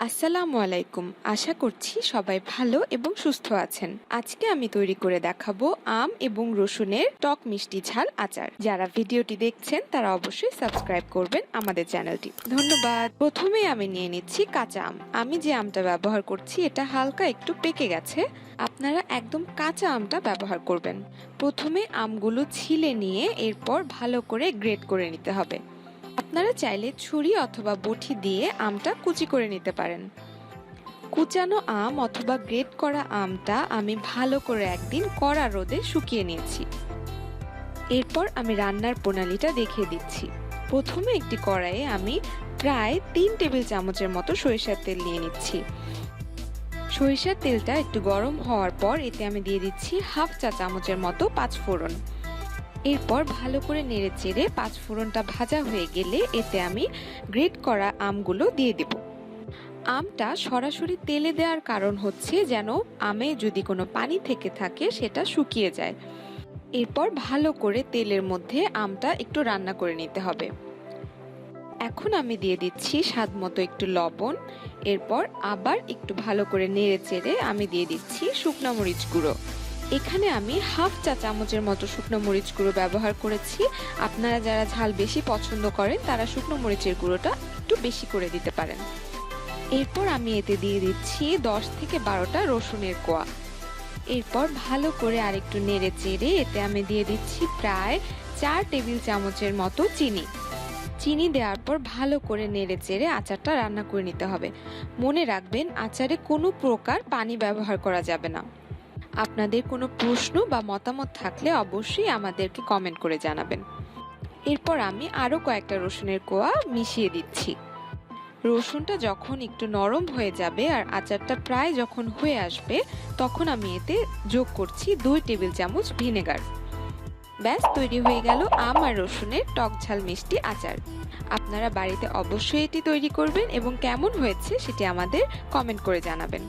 আসসালামু আলাইকুম। আশা করছি সবাই ভালো এবং সুস্থ আছেন। আজকে আমি তৈরি করে দেখাবো আম এবং রসুনের টক মিষ্টি ঝাল আচার। যারা ভিডিওটি দেখছেন তারা অবশ্যই সাবস্ক্রাইব করবেন আমাদের চ্যানেলটি। ধন্যবাদ। প্রথমেই আমি নিয়ে নিচ্ছি কাঁচা আম। আমি যে আমটা ব্যবহার করছি এটা হালকা একটু পেকে গেছে। আপনারা একদম কাঁচা আমটা ব্যবহার করবেন। প্রথমে আমগুলো ছিলে নিয়ে এরপর ভালো করে গ্রেট করে নিতে হবে। আপনারা চাইলে ছুরি অথবা বটি দিয়ে আমটা কুচি করে নিতে পারেন। কুচানো আম অথবা গ্রেট করা আমটা আমি ভালো করে একদিন কড়া রোদে শুকিয়ে নিয়েছি। এরপর আমি রান্নার প্রণালীটা দেখিয়ে দিচ্ছি। প্রথমে একটি কড়াইয়ে আমি প্রায় 3 টেবিল চামচের মতো সরিষার তেল নিয়ে নিচ্ছি। সরিষার তেলটা একটু গরম হওয়ার পর এতে আমি দিয়ে দিচ্ছি হাফ চা চামচের মতো পাঁচফোড়ন। এরপর ভালো করে নেড়ে চেড়ে পাঁচফোড়নটা ভাজা হয়ে গেলে এতে আমি গ্রেট করা আমগুলো দিয়ে দেব। আমটা সরাসরি তেলে দেওয়ার কারণ হচ্ছে যেন আমে যদি কোনো পানি থেকে থাকে সেটা শুকিয়ে যায়। এরপর ভালো করে তেলের মধ্যে আমটা একটু রান্না করে নিতে হবে। এখন আমি দিয়ে দিচ্ছি স্বাদ মতো একটু লবণ। এরপর আবার একটু ভালো করে নেড়ে চেড়ে আমি দিয়ে দিচ্ছি শুকনো মরিচ গুঁড়ো। এখানে আমি হাফ চা চামচের মতো শুকনো মরিচ গুঁড়ো ব্যবহার করেছি। আপনারা যারা ঝাল বেশি পছন্দ করেন তারা শুকনো মরিচের গুঁড়োটা একটু বেশি করে দিতে পারেন। এরপর আমি এতে দিয়ে দিচ্ছি 10 থেকে 12টা রসুনের কোয়া। এরপর ভালো করে আরেকটু নেড়ে চেড়ে এতে আমি দিয়ে দিচ্ছি প্রায় 4 টেবিল চামচের মতো চিনি দেওয়ার পর ভালো করে নেড়ে চেড়ে আচারটা রান্না করে নিতে হবে। মনে রাখবেন আচারে কোনো প্রকার পানি ব্যবহার করা যাবে না। আপনাদের কোনো প্রশ্ন বা মতামত থাকলে অবশ্যই আমাদেরকে কমেন্ট করে জানাবেন। এরপর আমি আরও কয়েকটা রসুনের কোয়া মিশিয়ে দিচ্ছি। রসুনটা যখন একটু নরম হয়ে যাবে আর আচারটা প্রায় যখন হয়ে আসবে তখন আমি এতে যোগ করছি 2 টেবিল চামচ ভিনেগার। ব্যাস তৈরি হয়ে গেল আম আর রসুনের টক ঝাল মিষ্টি আচার। আপনারা বাড়িতে অবশ্যই এটি তৈরি করবেন এবং কেমন হয়েছে সেটি আমাদের কমেন্ট করে জানাবেন।